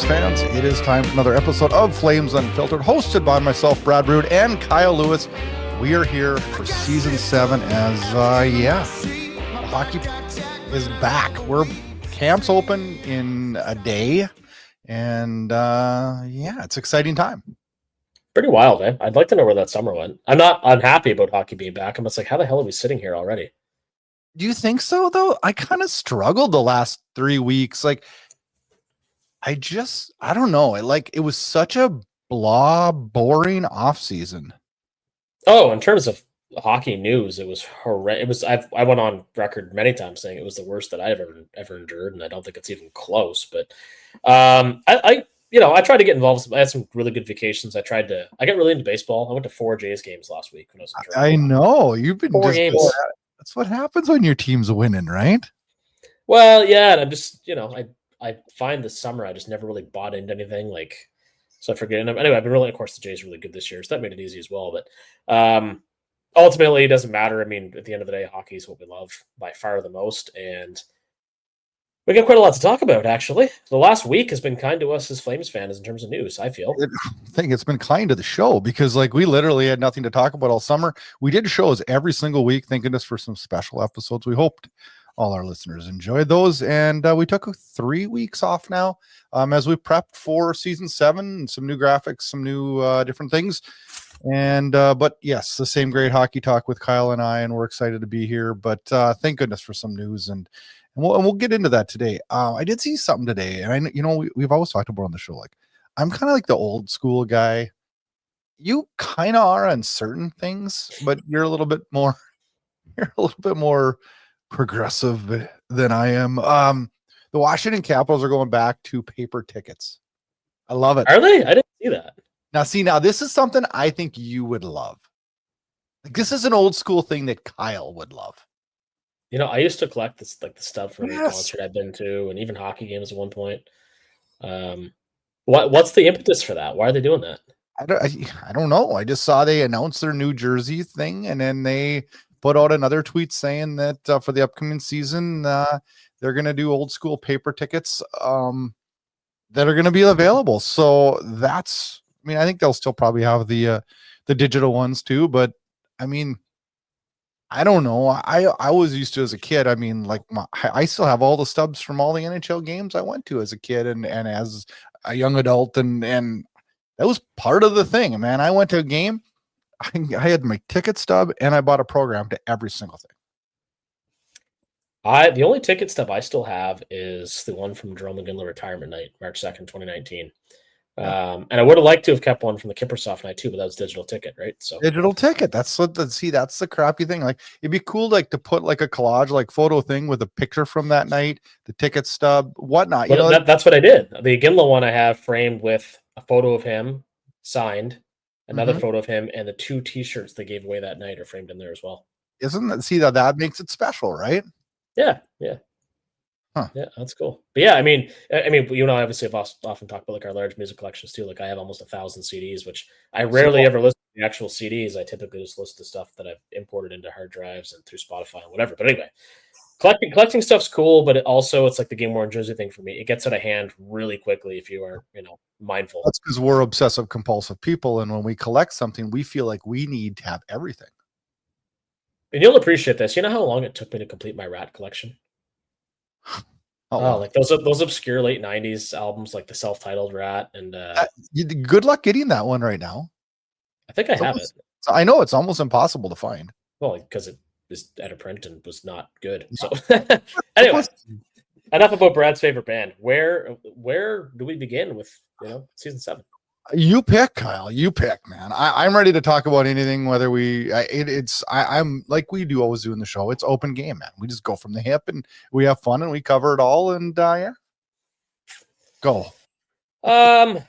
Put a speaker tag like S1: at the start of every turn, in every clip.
S1: Flames fans, it is time for another episode of Flames Unfiltered, hosted by myself, Brad Burud, and Kyle Lewis. We are here for Season 7 as, hockey is back. Camp's open in a day, and, it's exciting time.
S2: Pretty wild, eh? I'd like to know where that summer went. I'm not unhappy about hockey being back. I'm just like, how the hell are we sitting here already?
S1: Do you think so, though? I kind of struggled the last 3 weeks. I don't know. It was such a boring off season.
S2: Oh, in terms of hockey news, it was horrendous. I went on record many times saying it was the worst that I've ever endured, and I don't think it's even close. But I tried to get involved. I had some really good vacations. I got really into baseball. I went to 4 Jays games last week when I was in Toronto.
S1: I know you've been
S2: 4 games.
S1: That's what happens when your team's winning, right?
S2: Well, yeah, and I'm just I find this summer I just never really bought into anything. So I forget. Anyway, I've been really, of course, the Jays are really good this year, so that made it easy as well. But ultimately, it doesn't matter. I mean, at the end of the day, hockey is what we love by far the most, and we got quite a lot to talk about, actually. The last week has been kind to us as Flames fans in terms of news, I feel.
S1: I think it's been kind to the show because, we literally had nothing to talk about all summer. We did shows every single week, thanking us for some special episodes. We hoped all our listeners enjoyed those, and we took 3 weeks off now as we prepped for Season 7, some new graphics, some new different things. And but yes, the same great hockey talk with Kyle and I, and we're excited to be here. But thank goodness for some news, and we'll get into that today. I did see something today, and we've always talked about on the show. I'm kind of like the old school guy. You kind of are on certain things, but you're a little bit more. You're a little bit more progressive than I am. The Washington Capitals are going back to paper tickets. I love it.
S2: Are they? I didn't see that.
S1: Now this is something I think you would love. This is an old school thing that Kyle would love.
S2: I used to collect this, the stuff from the concert I've been to, and even hockey games at one point. What's the impetus for that? Why are they doing that?
S1: I don't know. I just saw they announced their New Jersey thing, and then they put out another tweet saying that for the upcoming season, they're going to do old school paper tickets that are going to be available. So I think they'll still probably have the digital ones too. But I don't know. I was used to as a kid. I still have all the stubs from all the NHL games I went to as a kid and as a young adult, and that was part of the thing, man. I went to a game. I had my ticket stub and I bought a program to every single thing.
S2: The only ticket stub I still have is the one from Jerome McGinley retirement night, March 2nd, 2019. And I would have liked to have kept one from the Kippersoft night too, but that was digital ticket, right? So
S1: digital ticket. That's the crappy thing. It'd be cool to put a collage photo thing with a picture from that night, the ticket stub, whatnot.
S2: Well, that's what I did. The Ginla one I have framed with a photo of him signed. Another photo of him, and the 2 T-shirts they gave away that night are framed in there as well.
S1: Isn't that that makes it special, right?
S2: Yeah.
S1: Huh.
S2: Yeah, that's cool. But yeah, I mean, you and I obviously have often talked about our large music collections too. I have almost 1,000 CDs, which I rarely ever listen to the actual CDs. I typically just listen to stuff that I've imported into hard drives and through Spotify and whatever. But anyway, collecting stuff's cool, but it's like the game worn jersey thing for me. It gets out of hand really quickly if you are, mindful.
S1: That's because we're obsessive compulsive people, and when we collect something, we feel like we need to have everything.
S2: And you'll appreciate this. You know how long it took me to complete my Rat collection? Those obscure late 90s albums, like the self-titled Rat, and
S1: good luck getting that one right now.
S2: I think I have it.
S1: I know it's almost impossible to find.
S2: Well, because it is out of print and was not good. So anyway, enough about Brad's favorite band. Where do we begin with Season 7?
S1: You pick, Kyle. You pick, man. I'm ready to talk about anything. Whether I'm like we do always do in the show. It's open game, man. We just go from the hip and we have fun and we cover it all. And go.
S2: Well,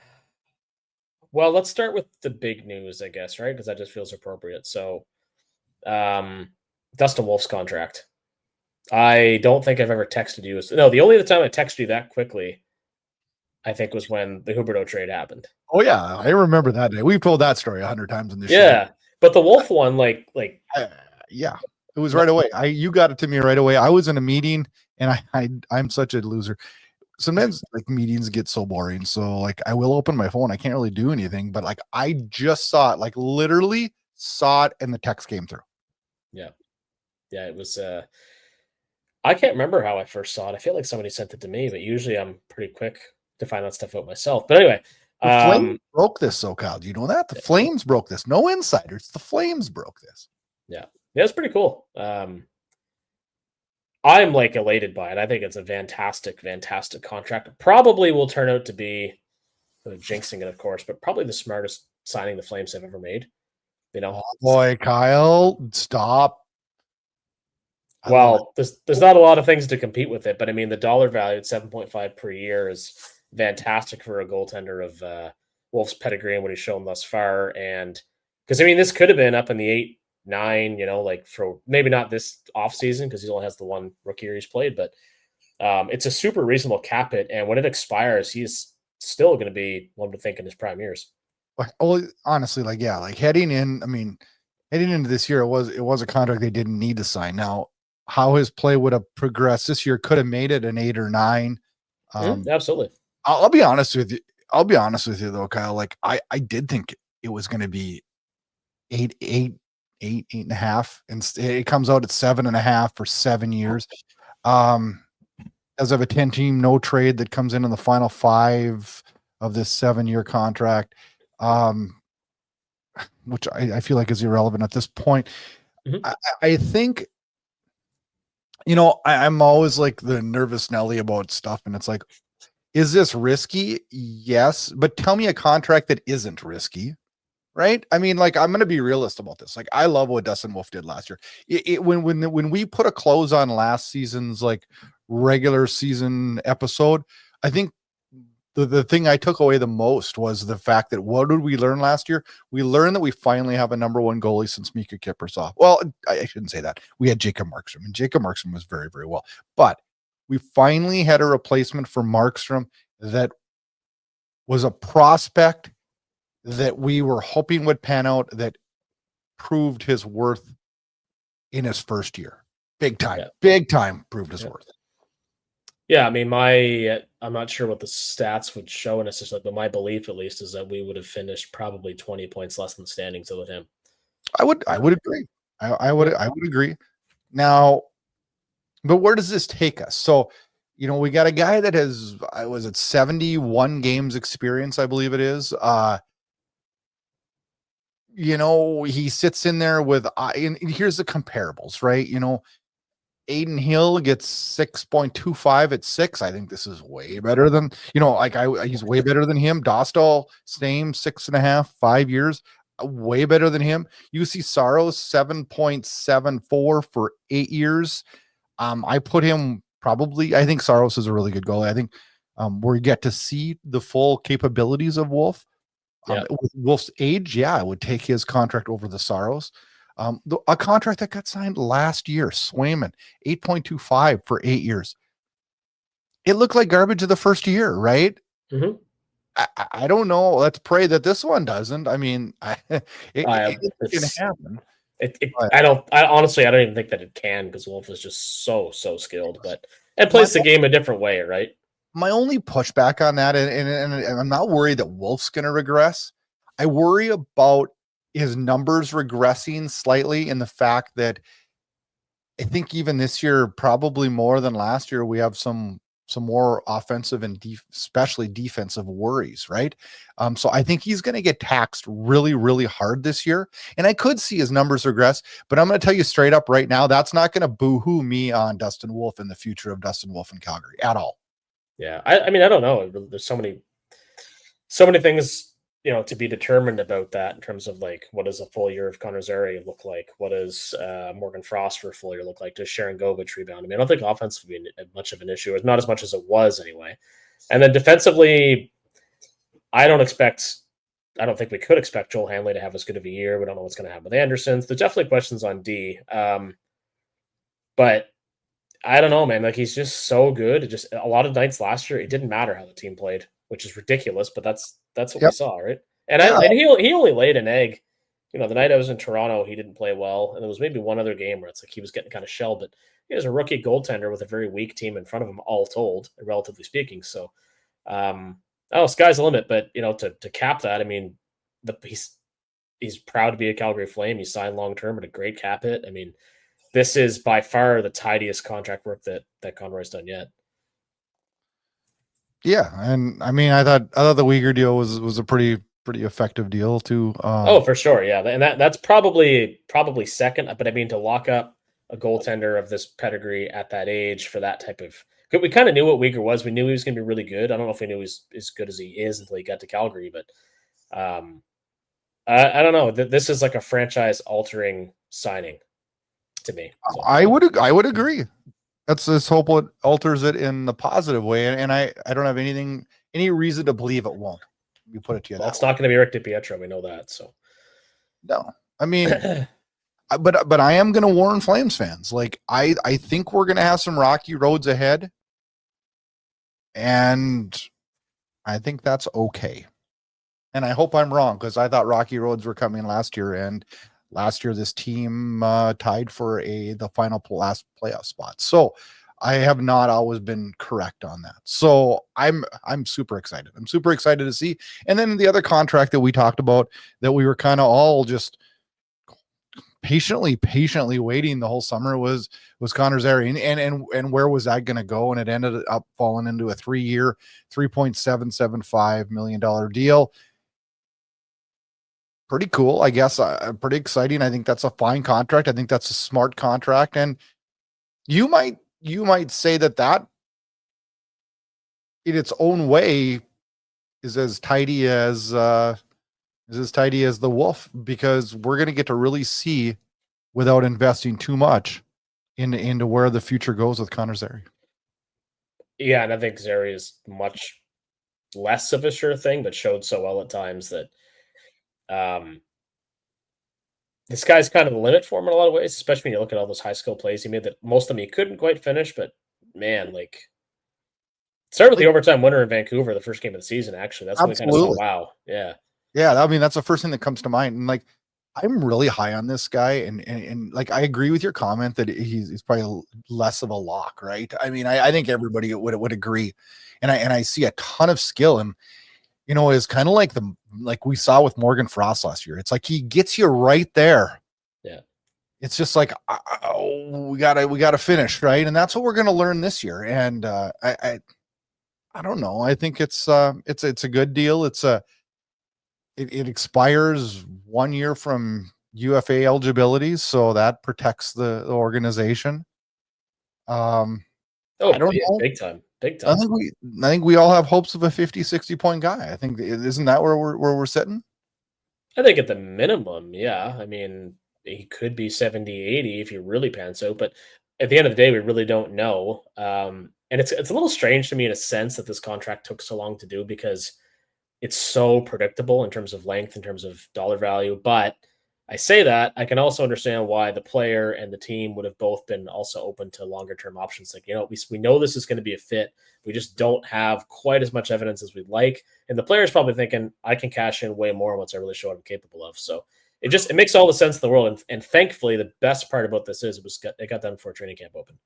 S2: let's start with the big news, I guess, right? Because that just feels appropriate. So, Dustin Wolf's contract. I don't think I've ever texted you. No, the only time I texted you that quickly, I think, was when the Huberdeau trade happened.
S1: Oh yeah, I remember that day. We've told that story 100 times in this show.
S2: Yeah, but the Wolf one,
S1: yeah, it was right away. You got it to me right away. I was in a meeting, and I'm such a loser. sometimes like meetings get so boring. So like I will open my phone. I can't really do anything, but like I just saw it, like literally saw it, and the text came through.
S2: Yeah. Yeah, it was I can't remember how I first saw it. I feel like somebody sent it to me, but usually I'm pretty quick to find that stuff out myself. But anyway,
S1: The Flames broke this, SoCal. Do you know that? The Flames broke this. No insiders. The Flames broke this.
S2: yeah. Yeah, it's pretty cool. I'm like elated by it. I think it's a fantastic, fantastic contract. Probably will turn out to be jinxing it, of course, but probably the smartest signing the Flames have ever made. You know,
S1: Oh boy, Kyle, stop.
S2: well, there's not a lot of things to compete with it, but I mean the dollar value at 7.5 per year is fantastic for a goaltender of Wolf's pedigree and what he's shown thus far. And because I mean this could have been up in the 8-9, you know, like for maybe not this offseason because he only has the one rookie year he's played, but it's a super reasonable cap hit, and when it expires, he's still going to be one to think in his prime years.
S1: Well, honestly, like yeah, like heading into this year, it was a contract they didn't need to sign. Now, how his play would have progressed this year could have made it an 8 or 9.
S2: Absolutely.
S1: I'll be honest with you. I'll be honest with you though, Kyle. Like I did think it was going to be 8.5, and it comes out at 7.5 for 7 years. As of a 10-team no trade that comes in the final 5 of this 7-year contract, which I feel like is irrelevant at this point.
S2: Mm-hmm.
S1: I think, you know, I'm always like the nervous Nelly about stuff, and it's like, is this risky? Yes, but tell me a contract that isn't risky, right? I mean, like I'm going to be realist about this. Like I love what Dustin Wolf did last year. When we put a close on last season's like regular season episode, I think the thing I took away the most was the fact that what did we learn last year? We learned that we finally have a number 1 goalie since Mika Kiprusoff. Well, I shouldn't say that. We had Jacob Markstrom, and Jacob Markstrom was very, very well. But we finally had a replacement for Markstrom that was a prospect that we were hoping would pan out, that proved his worth in his first year. Big time proved his worth.
S2: Yeah, I mean, I'm not sure what the stats would show in us, but my belief, at least, is that we would have finished probably 20 points less than the standings with him.
S1: I would agree. I would agree. Now, but where does this take us? So, you know, we got a guy that has, was it 71 games experience, I believe it is. You know, he sits in there with, and here's the comparables, right? You know, Aiden Hill gets 6.25 at 6. I think this is way better than, you know, like he's way better than him. Dostal, same 6.5, 5 years, way better than him. UC Saros 7.74 for 8 years. I put him probably, I think Saros is a really good goalie. I think where you get to see the full capabilities of Wolf. With Wolf's age, I would take his contract over the Saros. A contract that got signed last year, Swayman, 8.25 for 8 years. It looked like garbage of the first year, right?
S2: Mm-hmm.
S1: I don't know. Let's pray that this one doesn't. I mean, it can happen.
S2: I honestly don't even think that it can, because Wolf is just so skilled, but it plays the game a different way, right?
S1: My only pushback on that, and I'm not worried that Wolf's going to regress. I worry about his numbers regressing slightly, in the fact that I think even this year, probably more than last year, we have some more offensive and especially defensive worries, right? So I think he's going to get taxed really, really hard this year, and I could see his numbers regress. But I'm going to tell you straight up right now, that's not going to boo-hoo me on Dustin Wolf and the future of Dustin Wolf in Calgary at all.
S2: Yeah, I mean, I don't know. There's so many things, you know, to be determined about that, in terms of like, what does a full year of Connor Zary look like? What does Morgan Frost for a full year look like? Does Sharon Govich rebound? I mean, I don't think offense would be much of an issue, or not as much as it was anyway. And then defensively, I don't think we could expect Joel Hanley to have as good of a year. We don't know what's going to happen with Andersons. There's definitely questions on D. But I don't know, man. Like, he's just so good. It just, a lot of nights last year, it didn't matter how the team played, which is ridiculous, but that's what we saw, right? And he only laid an egg. You know, the night I was in Toronto, he didn't play well, and there was maybe one other game where it's like he was getting kind of shelled. But he has a rookie goaltender with a very weak team in front of him, all told, relatively speaking. So, sky's the limit. But to cap that, I mean, he's proud to be a Calgary Flame. He signed long term at a great cap hit. I mean, this is by far the tidiest contract work that Conroy's done yet.
S1: Yeah, and I mean, I thought the Uyghur deal was a pretty effective deal too.
S2: For sure, yeah, and that's probably second. But I mean, to lock up a goaltender of this pedigree at that age for that type of, we kind of knew what Uyghur was. We knew he was going to be really good. I don't know if we knew he was as good as he is until he got to Calgary, but I don't know. This is like a franchise altering signing to me. So.
S1: I would agree. Let's hope it alters it in the positive way, and I don't have any reason to believe it won't. You put it to you.
S2: Well, it's not going to be Rick DiPietro. We know that. So
S1: no, I mean, but I am going to warn Flames fans. Like I think we're going to have some rocky roads ahead, and I think that's okay. And I hope I'm wrong, because I thought rocky roads were coming last year, and last year this team tied for the final last playoff spot. So I have not always been correct on that. So I'm super excited. I'm super excited to see. And then the other contract that we talked about, that we were kind of all just patiently waiting the whole summer, was Connor Zary. And where was that going to go? And it ended up falling into a 3-year, $3.775 million deal. Pretty cool, I guess. Pretty exciting. I think that's a fine contract. I think that's a smart contract. And you might say that in its own way is as tidy as the wolf, because we're going to get to really see, without investing too much, into where the future goes with Connor Zary. Yeah,
S2: and I think Zary is much less of a sure thing, but showed so well at times that this guy's kind of the limit for him in a lot of ways, especially when you look at all those high skill plays he made that most of them he couldn't quite finish. But man, like, started with the overtime winner in Vancouver, the first game of the season. Actually, that's when we kind of saw, wow, yeah.
S1: I mean, that's the first thing that comes to mind. And like, I'm really high on this guy, and like, I agree with your comment that he's probably less of a lock, right? I mean, I think everybody would agree, and I see a ton of skill. And is kind of like we saw with Morgan Frost last year. It's like he gets you right there.
S2: Yeah.
S1: It's just like, we gotta finish, right? And that's what we're gonna learn this year. And I don't know. I think it's a good deal. It expires 1 year from UFA eligibility, so that protects the organization. I don't know.
S2: Big time.
S1: I think we all have hopes of a 50-60 point guy. I think, isn't that where we're sitting?
S2: I think at the minimum, yeah. I mean, he could be 70-80 if he really pans out, but at the end of the day, we really don't know. And it's a little strange to me in a sense that this contract took so long to do, because it's so predictable in terms of length, in terms of dollar value. But I say that I can also understand why the player and the team would have both been also open to longer term options. Like, we know this is going to be a fit. We just don't have quite as much evidence as we'd like. And the player's probably thinking, I can cash in way more once I really show what I'm capable of. So it makes all the sense in the world. And thankfully, the best part about this is it got done before training camp open.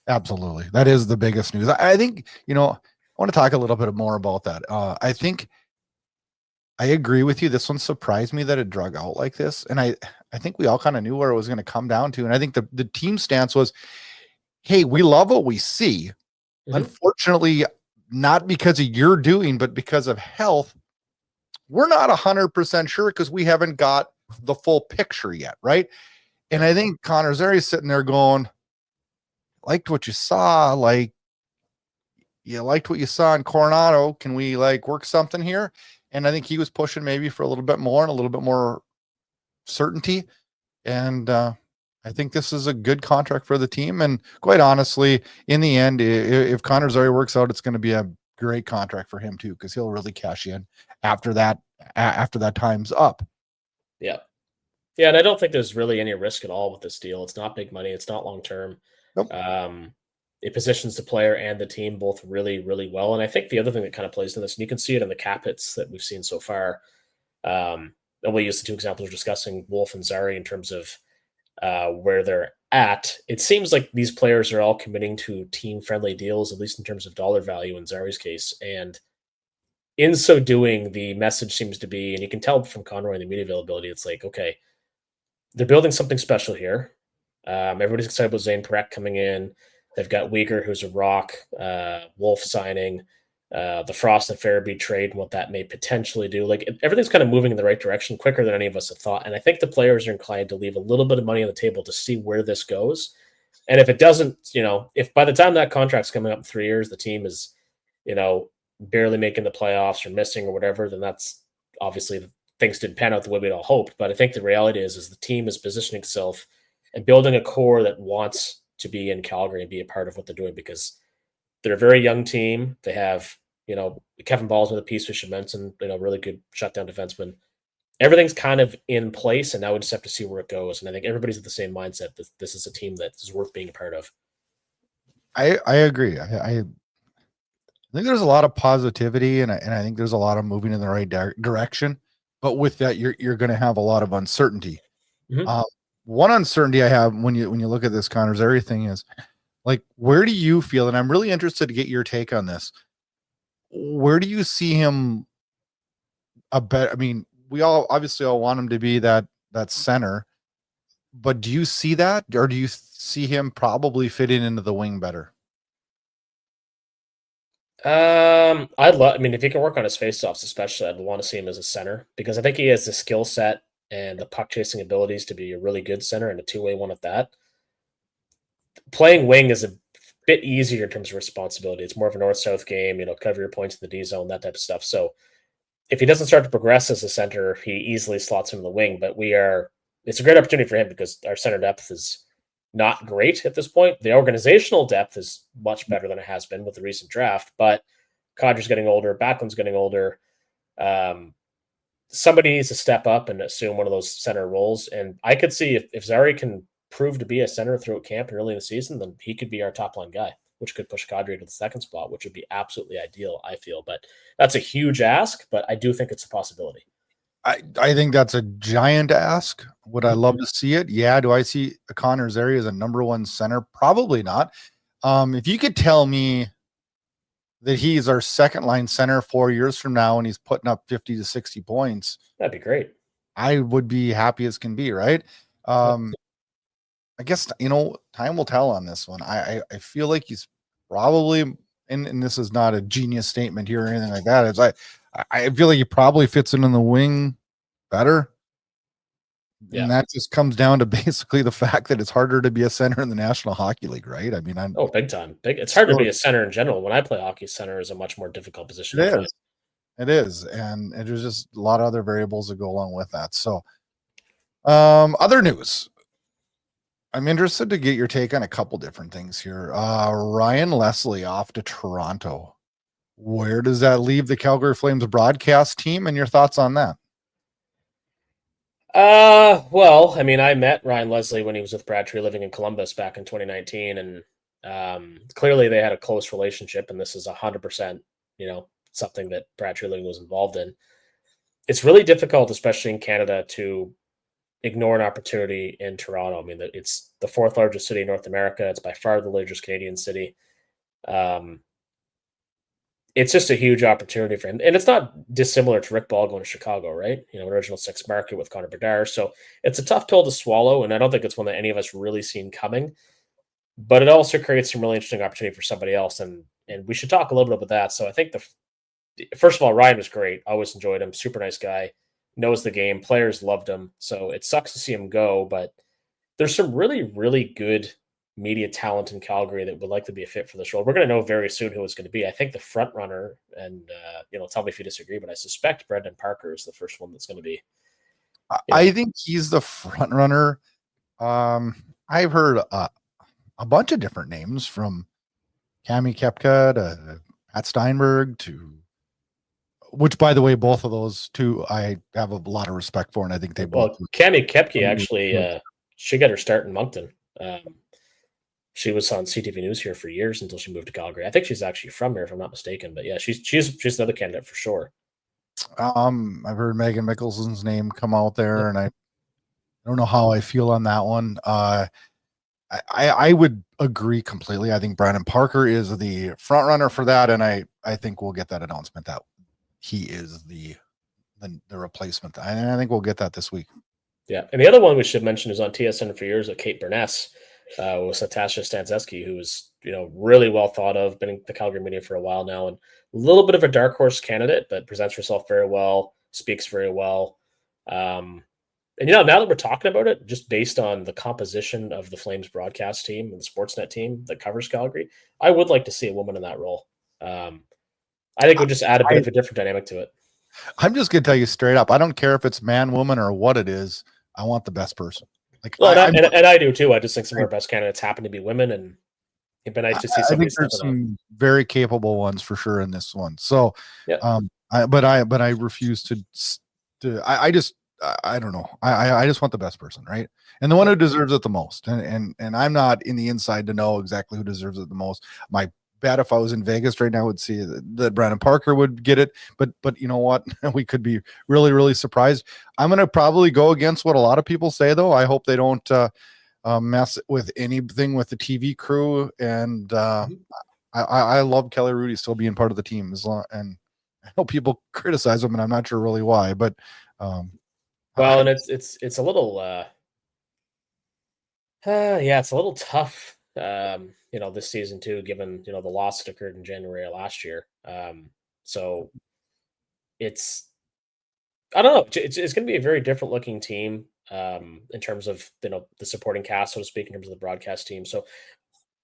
S1: Absolutely. That is the biggest news. I think, I want to talk a little bit more about that. I think I agree with you. This one surprised me that it drug out like this. And I think we all kind of knew where it was going to come down to. And I think the team stance was, hey, we love what we see. Mm-hmm. Unfortunately, not because of your doing, but because of health, we're not 100% sure, because we haven't got the full picture yet, right? And I think Connor Zary's sitting there going, liked what you saw, like, you liked what you saw in Coronado. Can we work something here? And I think he was pushing maybe for a little bit more and a little bit more certainty. And I think this is a good contract for the team. And quite honestly, in the end, if Connor Zary works out, it's going to be a great contract for him too, because he'll really cash in after that time's up.
S2: Yeah. Yeah. And I don't think there's really any risk at all with this deal. It's not big money. It's not long-term.
S1: Nope.
S2: It positions the player and the team both really, really well. And I think the other thing that kind of plays in this, and you can see it in the cap hits that we've seen so far, and we use the two examples we're discussing, Wolf and Zary, in terms of where they're at, it seems like these players are all committing to team-friendly deals, at least in terms of dollar value in Zary's case. And in so doing, the message seems to be, and you can tell from Conroy and the media availability, it's like, okay, they're building something special here. Everybody's excited about Zane Parekh coming in. They've got Uyghur, who's a rock, Wolf signing, the Frost and Farabee trade, and what that may potentially do. Like everything's kind of moving in the right direction quicker than any of us have thought. And I think the players are inclined to leave a little bit of money on the table to see where this goes. And if it doesn't, if by the time that contract's coming up in 3 years, the team is, barely making the playoffs or missing or whatever, then that's obviously things didn't pan out the way we'd all hoped. But I think the reality is the team is positioning itself and building a core that wants to be in Calgary and be a part of what they're doing, because they're a very young team. They have, Kevin Ball's with a piece we should mention, really good shutdown defenseman. Everything's kind of in place, and now we just have to see where it goes. And I think everybody's at the same mindset that this is a team that is worth being a part of.
S1: I agree. I think there's a lot of positivity, and I think there's a lot of moving in the right direction. But with that, you're going to have a lot of uncertainty.
S2: Mm-hmm.
S1: One uncertainty I have when you look at this Connor Zary thing is, like, where do you feel? And I'm really interested to get your take on this. Where do you see him? I mean, we all obviously all want him to be that center, but do you see that, or do you see him probably fitting into the wing better?
S2: If he can work on his faceoffs, especially, I'd want to see him as a center, because I think he has the skill set and the puck chasing abilities to be a really good center and a two-way one at that. Playing wing is a bit easier in terms of responsibility. It's more of a north-south game, cover your points in the D zone, that type of stuff. So if he doesn't start to progress as a center, he easily slots him in the wing. But it's a great opportunity for him because our center depth is not great at this point. The organizational depth is much better than it has been with the recent draft, but Kadri's getting older, Backlund's getting older. Somebody needs to step up and assume one of those center roles. And I could see if Zary can prove to be a center throughout camp and early in the season, then he could be our top line guy, which could push Kadri to the second spot, which would be absolutely ideal, I feel. But that's a huge ask, but I do think it's a possibility.
S1: I think that's a giant ask. Would I love to see it? Yeah. Do I see Connor Zary as a number one center? Probably not. If you could tell me that he's our second line center 4 years from now and he's putting up 50 to 60 points,
S2: that'd be great.
S1: I would be happy as can be, right? I guess, time will tell on this one. I feel like he's probably, and this is not a genius statement here or anything like that. It's I feel like he probably fits in the wing better. Yeah. And that just comes down to basically the fact that it's harder to be a center in the National Hockey League, right? I mean,
S2: big time. It's hard to be a center in general. When I play hockey, center is a much more difficult position.
S1: It is. And there's just a lot of other variables that go along with that. So, other news. I'm interested to get your take on a couple different things here. Ryan Leslie off to Toronto. Where does that leave the Calgary Flames broadcast team, and your thoughts on that?
S2: Well, I met Ryan Leslie when he was with Brad Treliving in Columbus back in 2019, and clearly they had a close relationship, and this is 100%, something that Brad Treliving was involved in. It's really difficult, especially in Canada, to ignore an opportunity in Toronto. It's the fourth largest city in North America. It's by far the largest Canadian city. It's just a huge opportunity for him. And it's not dissimilar to Rick Ball going to Chicago, right? Original six market with Connor Bedard. So it's a tough pill to swallow, and I don't think it's one that any of us really seen coming. But it also creates some really interesting opportunity for somebody else, and we should talk a little bit about that. So I think first of all, Ryan was great. Always enjoyed him. Super nice guy. Knows the game. Players loved him. So it sucks to see him go, but there's some really, really good media talent in Calgary that would likely be a fit for this role. We're going to know very soon who it's going to be. I think the front runner, and tell me if you disagree, but I suspect Brendan Parker is the first one that's going to be.
S1: I think he's the front runner. I've heard a bunch of different names, from Cami Kepka to Pat Steinberg which, by the way, both of those two I have a lot of respect for, and I think they both.
S2: Cami Kepke actually, she got her start in Moncton. She was on CTV News here for years until she moved to Calgary. I think she's actually from here, if I'm not mistaken. But yeah, she's another candidate for sure.
S1: I've heard Megan Mickelson's name come out there, and I don't know how I feel on that one. I would agree completely. I think Brandon Parker is the front runner for that, and I think we'll get that announcement that he is the replacement. And I think we'll get that this week.
S2: Yeah, and the other one we should mention is on TSN for years with Kate Burness, with Natasha Stanzeski, who is really well thought of, been in the Calgary media for a while now, and a little bit of a dark horse candidate, but presents herself very well, speaks very well. And now that we're talking about it, just based on the composition of the Flames broadcast team and the Sportsnet team that covers Calgary, I would like to see a woman in that role. I think it would just add a bit of a different dynamic to it.
S1: I'm just gonna tell you straight up. I don't care if it's man, woman, or what it is. I want the best person. Like,
S2: well, and I do too. I just think some of our best candidates happen to be women, and it'd be nice to see somebody.
S1: I think there's some very capable ones for sure in this one. So,
S2: yeah.
S1: But I refuse to. I don't know. I just want the best person, right? And the one who deserves it the most. And I'm not in the inside to know exactly who deserves it the most. My bet, if I was in Vegas right now, would see that Brandon Parker would get it. But you know what? We could be really, really surprised. I'm going to probably go against what a lot of people say, though. I hope they don't mess with anything with the TV crew. And I love Kelly Rudy still being part of the team and I know people criticize him, and I'm not sure really why, but
S2: well, and it's a little it's a little tough, this season too, given the loss that occurred in January of last year. So it's I don't know. It's going to be a very different looking team in terms of the supporting cast, so to speak, in terms of the broadcast team. So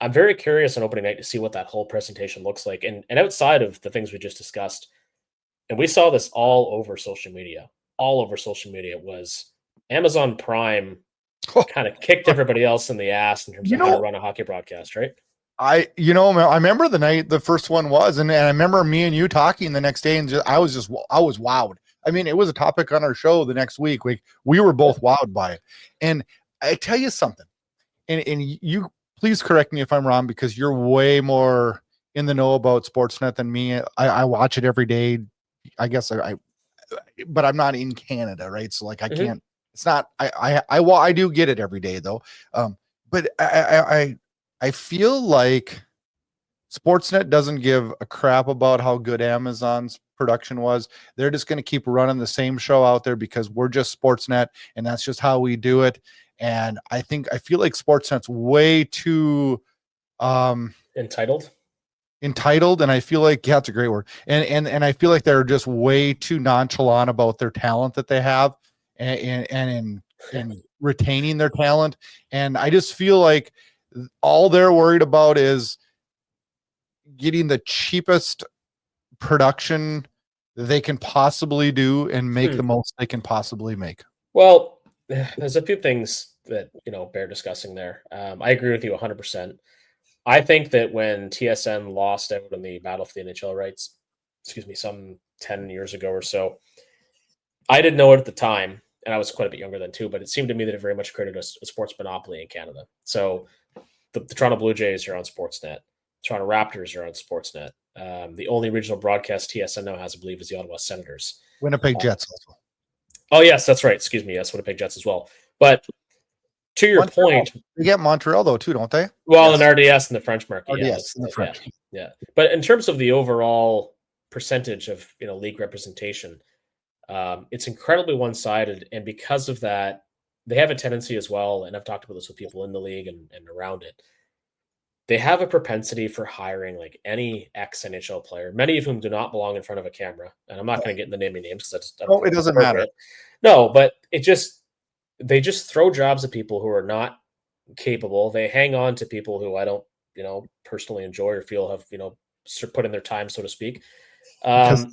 S2: I'm very curious on opening night to see what that whole presentation looks like, and outside of the things we just discussed. And we saw this all over social media. All over social media was Amazon Prime kind of kicked everybody else in the ass in terms of how to run a hockey broadcast, right?
S1: I remember the night the first one was, and I remember me and you talking the next day, and I was wowed. I mean, it was a topic on our show the next week. We were both wowed by it. And I tell you something, and you please correct me if I'm wrong, because you're way more in the know about Sportsnet than me. I watch it every day. I guess but I'm not in Canada, right? So I can't. It's not. I do get it every day though. But I feel like Sportsnet doesn't give a crap about how good Amazon's production was. They're just going to keep running the same show out there because we're just Sportsnet, and that's just how we do it. And I feel like Sportsnet's way too entitled, and I feel like it's a great word, and I feel like they're just way too nonchalant about their talent that they have, and in retaining their talent. And I just feel like all they're worried about is getting the cheapest production they can possibly do and make the most they can possibly make.
S2: Well, there's a few things that bear discussing there. I agree with you 100%. I think that when TSN lost out in the battle for the NHL rights, some 10 years ago or so, I didn't know it at the time, and I was quite a bit younger then too, but it seemed to me that it very much created a sports monopoly in Canada. So the Toronto Blue Jays are on Sportsnet. Toronto Raptors are on Sportsnet. The only regional broadcast TSN now has, I believe, is the Ottawa Senators.
S1: Winnipeg Jets also.
S2: Oh, yes, that's right. Excuse me. Yes, Winnipeg Jets as well. But to your point,
S1: they get Montreal though too, don't they?
S2: Well, yes. An RDS in the French market,
S1: RDS in the French.
S2: Yeah. But in terms of the overall percentage of league representation, it's incredibly one-sided, and because of that, they have a tendency as well. And I've talked about this with people in the league and around it. They have a propensity for hiring like any ex-NHL player, many of whom do not belong in front of a camera. And I'm not going to get into naming names because
S1: it doesn't matter.
S2: No, but they just throw jobs at people who are not capable. They hang on to people who I don't, personally enjoy or feel have, put in their time, so to speak.
S1: But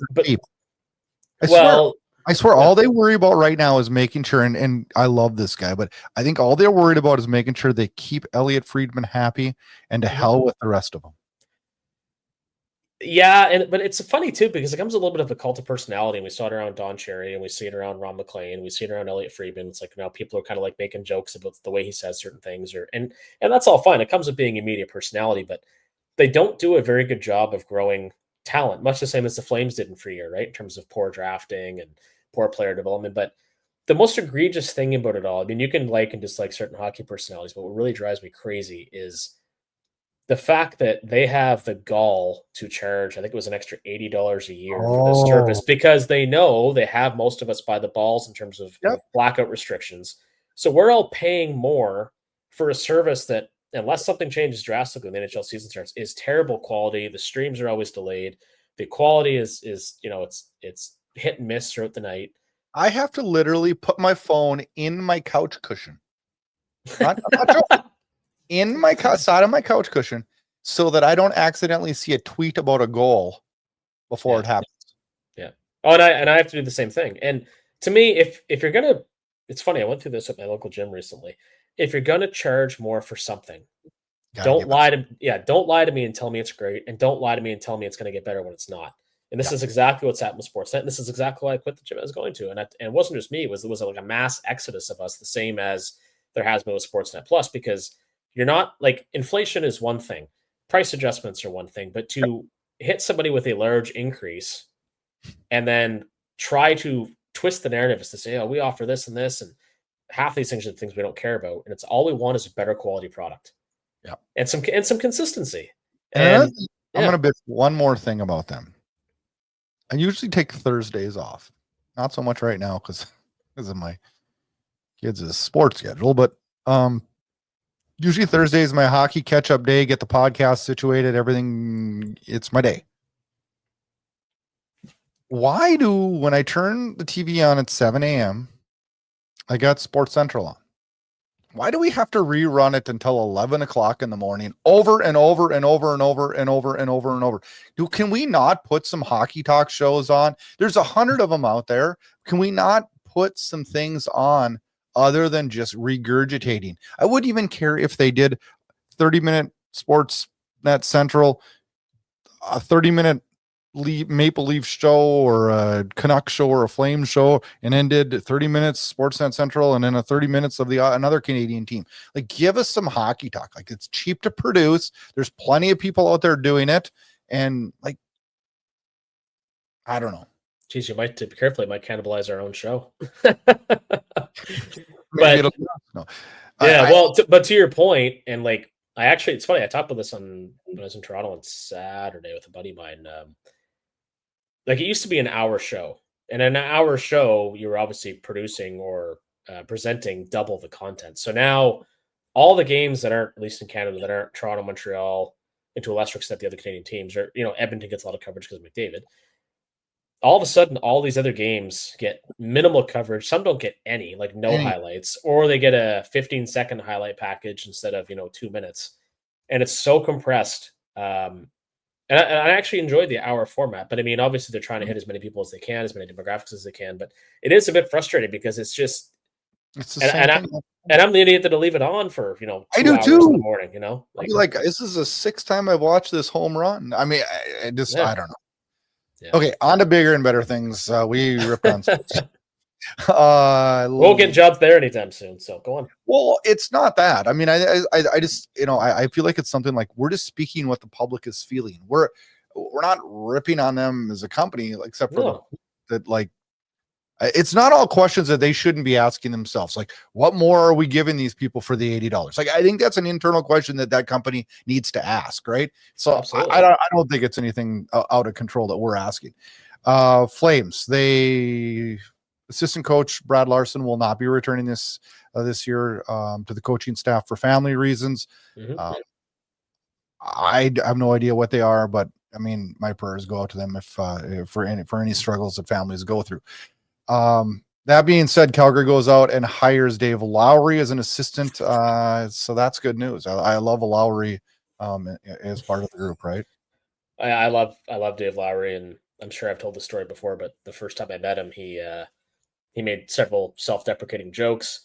S1: I swear all they worry about right now is making sure, and I love this guy, but I think all they're worried about is making sure they keep Elliot Friedman happy, and to hell with the rest of them.
S2: Yeah, but it's funny too because it comes a little bit of a cult of personality, and we saw it around Don Cherry, and we see it around Ron McLean, we see it around Elliot Friedman. It's like now people are kind of like making jokes about the way he says certain things, and that's all fine. It comes with being a media personality, but they don't do a very good job of growing talent, much the same as the Flames did in free year, right? In terms of poor drafting and poor player development. But the most egregious thing about it all, I mean, you can like and dislike certain hockey personalities, but what really drives me crazy is the fact that they have the gall to charge, I think it was an extra $80 a year for this service
S1: Oh,
S2: because they know they have most of us by the balls in terms of
S1: yep.
S2: blackout restrictions. So we're all paying more for a service that, unless something changes drastically when the NHL season starts, is terrible quality. The streams are always delayed. The quality is it's hit and miss throughout the night.
S1: I have to literally put my phone in my couch cushion. Not joking. In my side of my couch cushion so that I don't accidentally see a tweet about a goal before
S2: Yeah.
S1: it happens.
S2: Yeah. Oh, and I have to do the same thing. And to me, if you're gonna, it's funny. I went through this at my local gym recently. If you're gonna charge more for something,
S1: Gotta give us.
S2: don't lie to me and tell me it's great, and don't lie to me and tell me it's gonna get better when it's not. And this
S1: Yeah.
S2: is exactly what's happened with Sportsnet. And this is exactly why I quit the gym I was going to. And it wasn't just me. It was like a mass exodus of us, the same as there has been with Sportsnet Plus, because you're not like, inflation is one thing, price adjustments are one thing, but to hit somebody with a large increase and then try to twist the narrative is to say, oh, we offer this and this, and half these things are the things we don't care about, and it's all we want is a better quality product,
S1: Yeah.
S2: and some consistency.
S1: And another
S2: And
S1: thing, I'm
S2: yeah,
S1: gonna bitch one more thing about them. I usually take Thursdays off. Not so much right now because of my kids' sports schedule, but usually Thursday is my hockey catch up day, get the podcast situated, everything. It's my day. Why do, when I turn the TV on at 7 a.m., I got Sports Central on? Why do we have to rerun it until 11 o'clock in the morning over and over and over and over and over and over and over? Can we not put some hockey talk shows on? There's 100 of them out there. Can we not put some things on other than just regurgitating? I wouldn't even care if they did 30-minute SportsNet Central, a 30-minute Maple Leaf show or a Canuck show or a Flame show, and then did 30 minutes Sportsnet Central and then a 30 minutes of the another Canadian team. Like, give us some hockey talk. Like, it's cheap to produce. There's plenty of people out there doing it, and like, I don't know.
S2: geez, you might be careful. You might cannibalize our own show.
S1: Maybe
S2: But
S1: it'll no.
S2: yeah,
S1: I
S2: well, but to your point, and like, I actually, it's funny. I talked about this when I was in Toronto on Saturday with a buddy of mine. Like, it used to be an hour show, and an hour show, you were obviously producing or presenting double the content. So now all the games that aren't, at least in Canada, that aren't Toronto, Montreal, and to a lesser extent the other Canadian teams, or Edmonton gets a lot of coverage because of McDavid. All of a sudden, all these other games get minimal coverage. Some don't get any, like no
S1: any
S2: highlights, or they get a 15-second highlight package instead of 2 minutes, and it's so compressed. And I actually enjoyed the hour format, but I mean, obviously they're trying to hit as many people as they can, as many demographics as they can. But it is a bit frustrating because it's just,
S1: it's the
S2: and,
S1: same
S2: and I
S1: thing.
S2: and I'm the idiot that'll leave it on for
S1: I
S2: 2
S1: do
S2: hours in the
S1: too.
S2: morning.
S1: I'll
S2: Like,
S1: be like, this is the sixth time I've watched this home run. I mean, I just,
S2: yeah,
S1: I don't know.
S2: yeah.
S1: Okay, on to bigger and better things. We ripped on sports.
S2: Won't get jobs there anytime soon. So go on.
S1: Well, it's not that. I mean, I just, I feel like it's something like we're just speaking what the public is feeling. We're not ripping on them as a company, except for
S2: No,
S1: that, like, it's not all questions that they shouldn't be asking themselves. Like, what more are we giving these people for the $80? Like, I think that's an internal question that company needs to ask, right? So
S2: absolutely.
S1: I don't think it's anything out of control that we're asking. Flames, assistant coach Brad Larson will not be returning this year to the coaching staff for family reasons.
S2: Mhm.
S1: I have no idea what they are, but I mean, my prayers go out to them if for any struggles that families go through. That being said, Calgary goes out and hires Dave Lowry as an assistant. So that's good news. I love a Lowry as part of the group, right?
S2: I love Dave Lowry, and I'm sure I've told the story before, but the first time I met him, he made several self-deprecating jokes.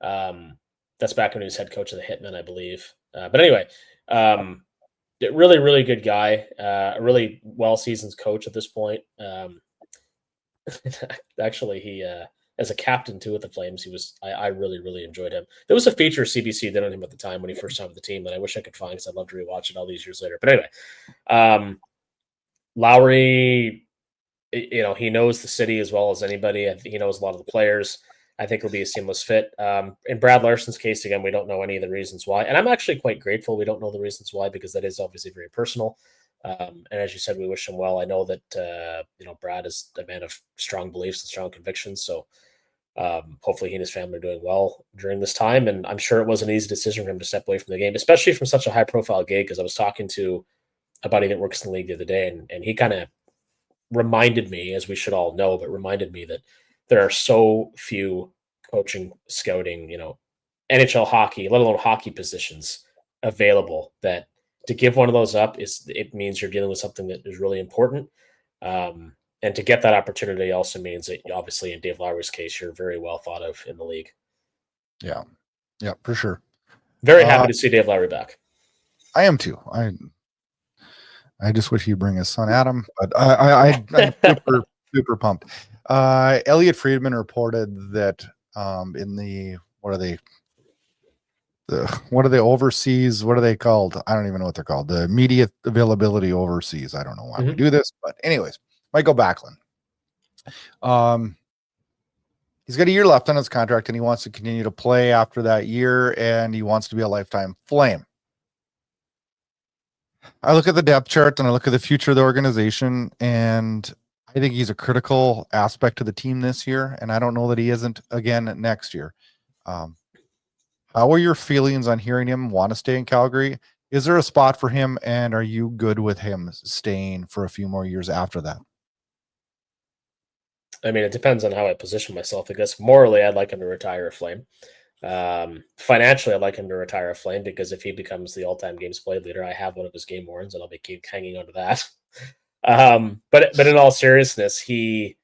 S2: That's back when he was head coach of the Hitmen, I believe. But anyway, really, really good guy. A really well-seasoned coach at this point. Actually, he as a captain too with the Flames, I really, really enjoyed him. There was a feature CBC did on him at the time when he first signed with the team that I wish I could find because I'd love to rewatch it all these years later. But anyway, Lowry, he knows the city as well as anybody. I think he knows a lot of the players. I think it'll be a seamless fit. In Brad Larson's case, again, we don't know any of the reasons why. And I'm actually quite grateful we don't know the reasons why, because that is obviously very personal. And as you said, we wish him well. I know that, Brad is a man of strong beliefs and strong convictions. So hopefully he and his family are doing well during this time. And I'm sure it was an easy decision for him to step away from the game, especially from such a high profile gig. Because I was talking to a buddy that works in the league the other day, and he kind of reminded me, as we should all know, but reminded me that there are so few coaching, scouting, NHL hockey, let alone hockey positions available, that to give one of those up it means you're dealing with something that is really important. And to get that opportunity also means that obviously in Dave Lowry's case, you're very well thought of in the league.
S1: Yeah. Yeah, for sure.
S2: Very happy to see Dave Lowry back.
S1: I am too. I just wish he'd bring his son Adam, but I'm super, super pumped. Elliot Friedman reported that in the what are they overseas? What are they called? I don't even know what they're called. The media availability overseas. I don't know why we do this, but anyways, Michael Backlund. He's got a year left on his contract, and he wants to continue to play after that year, and he wants to be a lifetime Flame. I look at the depth chart and I look at the future of the organization, and I think he's a critical aspect to the team this year, and I don't know that he isn't again next year. How are your feelings on hearing him want to stay in Calgary? Is there a spot for him, and are you good with him staying for a few more years after that?
S2: I mean, it depends on how I position myself. I guess morally, I'd like him to retire a Flame. Financially, I'd like him to retire a Flame, because if he becomes the all-time games played leader, I have one of his game warrants, and I'll be keep hanging on to that. But in all seriousness, he's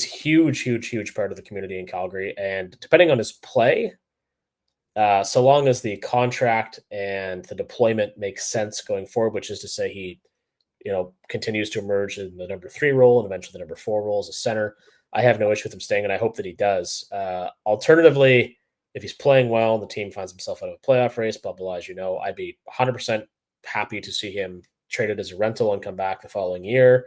S2: huge part of the community in Calgary, and depending on his play, so long as the contract and the deployment makes sense going forward, which is to say he continues to emerge in the number 3 role and eventually the number 4 role as a center, I have no issue with him staying, and I hope that he does. Alternatively, if he's playing well and the team finds himself out of a playoff race, blah, blah, as you know, I'd be 100% happy to see him traded as a rental and come back the following year,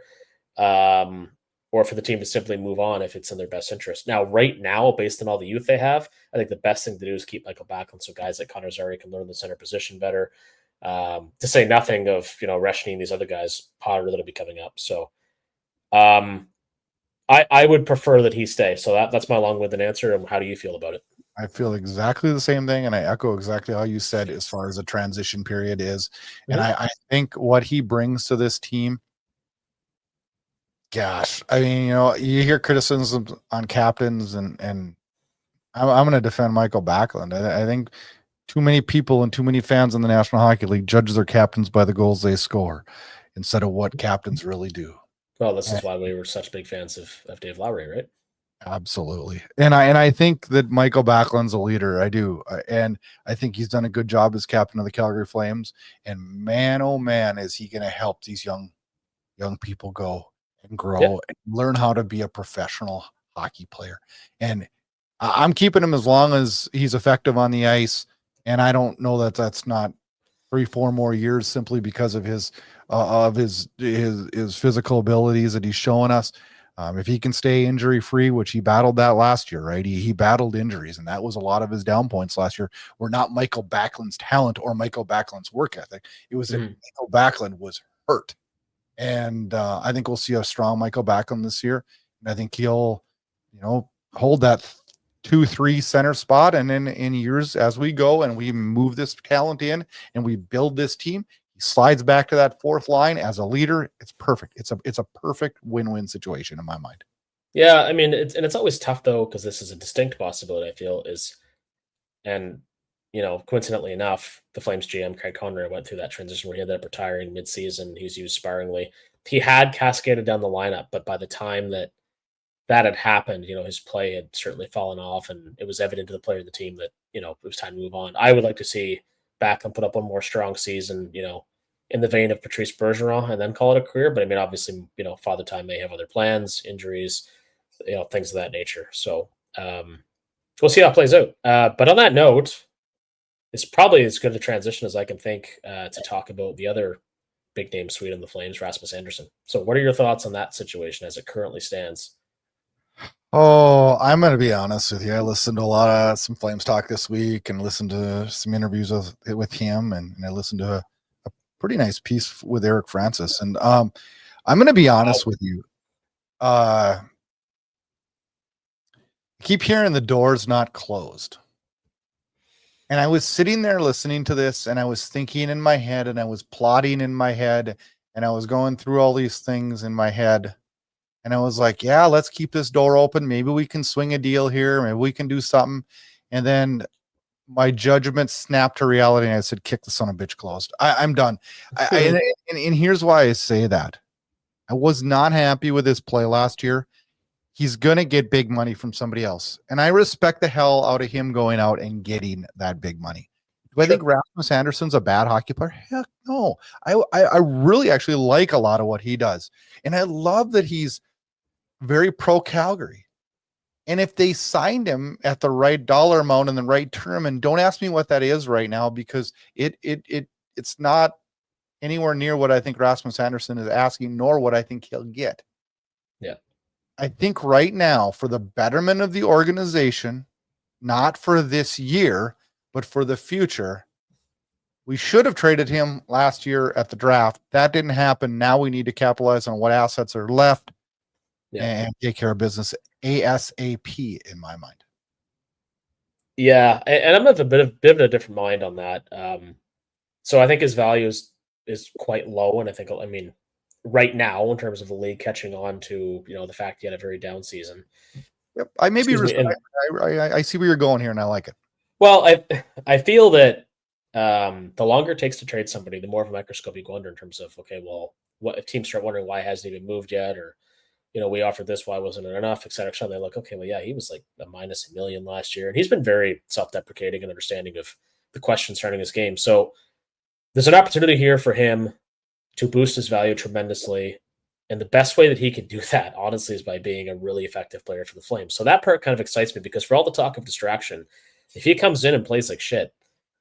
S2: or for the team to simply move on if it's in their best interest. Now, right now, based on all the youth they have, I think the best thing to do is keep Michael Backlund so guys like Connor Zary can learn the center position better, to say nothing of, Reshny and these other guys, Potter, that'll be coming up. So I would prefer that he stay. So that's my long-winded answer. And how do you feel about it?
S1: I feel exactly the same thing, and I echo exactly how you said as far as the transition period is. And I think what he brings to this team, gosh, I mean, you hear criticisms on captains, and I'm going to defend Michael Backlund. I think too many people and too many fans in the National Hockey League judge their captains by the goals they score instead of what captains really do.
S2: Well, this is why we were such big fans of Dave Lowry, right?
S1: Absolutely. And I think that Michael Backlund's a leader. I do. And I think he's done a good job as captain of the Calgary Flames. And man, oh man, is he going to help these young people go and grow and learn how to be a professional hockey player. And I'm keeping him as long as he's effective on the ice. And I don't know that that's not 3-4 more years simply because of his physical abilities that he's showing us. If he can stay injury free, which he battled that last year, right? He battled injuries, and that was a lot of his down points last year. Were not Michael Backlund's talent or Michael Backlund's work ethic. It was that Michael Backlund was hurt. And I think we'll see a strong Michael Backlund this year. And I think he'll, hold that 2-3 center spot. And then in years as we go and we move this talent in and we build this team, he slides back to that 4th line as a leader. It's perfect. It's a perfect win-win situation in my mind.
S2: Yeah, I mean, it's always tough though, because this is a distinct possibility, I feel, coincidentally enough, the Flames GM Craig Conroy went through that transition where he ended up retiring mid-season. He was used sparingly. He had cascaded down the lineup, but by the time that had happened, his play had certainly fallen off, and it was evident to the player of the team that, it was time to move on. I would like to see Backlund put up one more strong season, in the vein of Patrice Bergeron, and then call it a career. But I mean, obviously, Father Time may have other plans, injuries, things of that nature. So we'll see how it plays out. But on that note, it's probably as good a transition as I can think to talk about the other big name Swede in the Flames, Rasmus Andersson. So what are your thoughts on that situation as it currently stands?
S1: Oh, I'm going to be honest with you. I listened to a lot of some Flames talk this week and listened to some interviews with him. And I listened to a pretty nice piece with Eric Francis. And I'm going to be honest with you. Keep hearing the door's not closed. And I was sitting there listening to this and I was thinking in my head and I was plotting in my head and I was going through all these things in my head. And I was like, yeah, let's keep this door open. Maybe we can swing a deal here. Maybe we can do something. And then my judgment snapped to reality. And I said, kick the son of a bitch closed. I'm done. And here's why I say that. I was not happy with his play last year. He's going to get big money from somebody else. And I respect the hell out of him going out and getting that big money. Do I think Rasmus Anderson's a bad hockey player? Heck no. I really actually like a lot of what he does. And I love that he's very pro Calgary. And if they signed him at the right dollar amount and the right term, and don't ask me what that is right now, because it's not anywhere near what I think Rasmus Anderson is asking, nor what I think he'll get.
S2: Yeah.
S1: I think right now, for the betterment of the organization, not for this year, but for the future, we should have traded him last year at the draft. That didn't happen. Now we need to capitalize on what assets are left and take care of business ASAP, in my mind.
S2: Yeah, and I'm of a bit of a different mind on that. So I think his value is quite low, and I mean, right now in terms of the league catching on to the fact he had a very down season.
S1: Yep, I see where you're going here, and I like it.
S2: Well, I feel that the longer it takes to trade somebody, the more of a microscope you go under in terms of, okay, well, what if teams start wondering why hasn't he been moved yet, or we offered this, why wasn't it enough, et cetera, et cetera. They're like, okay, well, yeah, he was like a minus $1 million last year, and he's been very self-deprecating and understanding of the questions surrounding his game. So there's an opportunity here for him to boost his value tremendously. And the best way that he can do that, honestly, is by being a really effective player for the Flames. So that part kind of excites me, because for all the talk of distraction, if he comes in and plays like shit,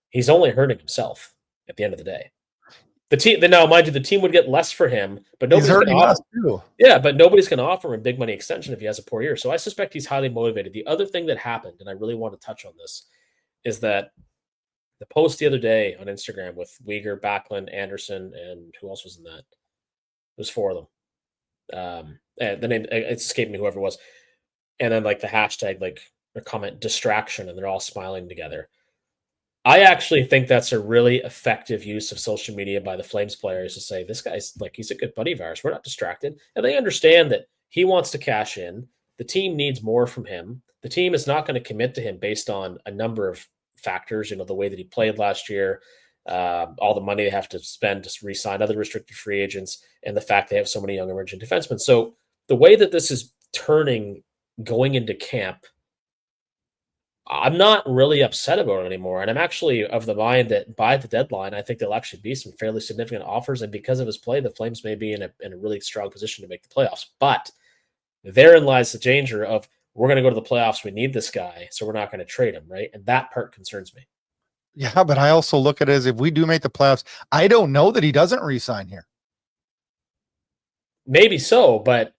S2: he's only hurting himself at the end of the day. The team, now mind you, the team would get less for him, but nobody's going to offer. Yeah, but nobody's going to offer him a big money extension if he has a poor year. So I suspect he's highly motivated. The other thing that happened, and I really want to touch on this, is that the post the other day on Instagram with Uyghur, Backlund, Anderson, and who else was in that? There's 4 of them. And the name, it escaped me, whoever it was. And then like the hashtag, like or comment distraction, and they're all smiling together. I actually think that's a really effective use of social media by the Flames players to say, this guy's like, he's a good buddy of ours. We're not distracted. And they understand that he wants to cash in. The team needs more from him. The team is not going to commit to him based on a number of factors, the way that he played last year, all the money they have to spend to re-sign other restricted free agents, and the fact they have so many young emerging defensemen. So the way that this is turning going into camp, I'm not really upset about it anymore. And I'm actually of the mind that by the deadline, I think there'll actually be some fairly significant offers. And because of his play, the Flames may be in a really strong position to make the playoffs. But therein lies the danger of, we're going to go to the playoffs. We need this guy, so we're not going to trade him, right? And that part concerns me.
S1: Yeah, but I also look at it as, if we do make the playoffs, I don't know that he doesn't re-sign here.
S2: Maybe so, but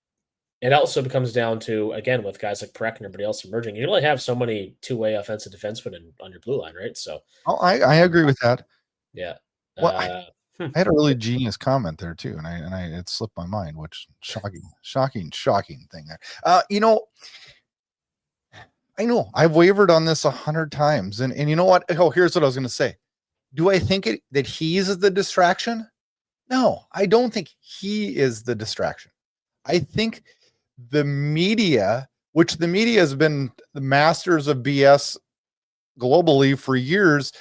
S2: it also comes down to, again, with guys like Parekh and everybody else emerging, you only have so many two-way offensive defensemen on your blue line, right? So,
S1: I agree with that.
S2: Yeah.
S1: Well, I had a really genius comment there too, and I it slipped my mind, which shocking thing there. I know I've wavered on this 100 times, and you know what? Oh, here's what I was going to say. Do I think that he's the distraction? No, I don't think he is the distraction. I think the media, which the media has been the masters of BS globally for years,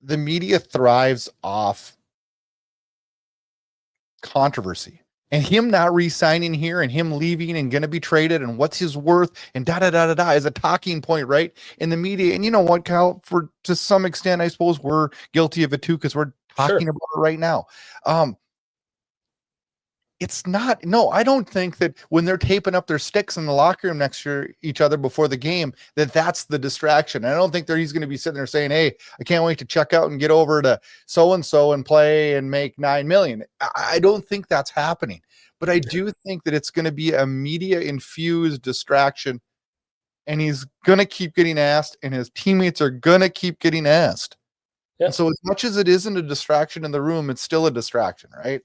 S1: the media thrives off controversy. And him not re-signing here and him leaving and going to be traded and what's his worth and da is a talking point, right? In the media. And you know what, Cal, to some extent, I suppose we're guilty of it too, because we're talking about it right now. It's not, no, I don't think that when they're taping up their sticks in the locker room next to each other before the game, that's the distraction. I don't think he's going to be sitting there saying, hey, I can't wait to check out and get over to so-and-so and play and make $9 million. I don't think that's happening. but I do think that it's going to be a media infused distraction, and he's going to keep getting asked, and his teammates are going to keep getting asked.
S2: Yeah.
S1: And so as much as it isn't a distraction in the room, it's still a distraction, right?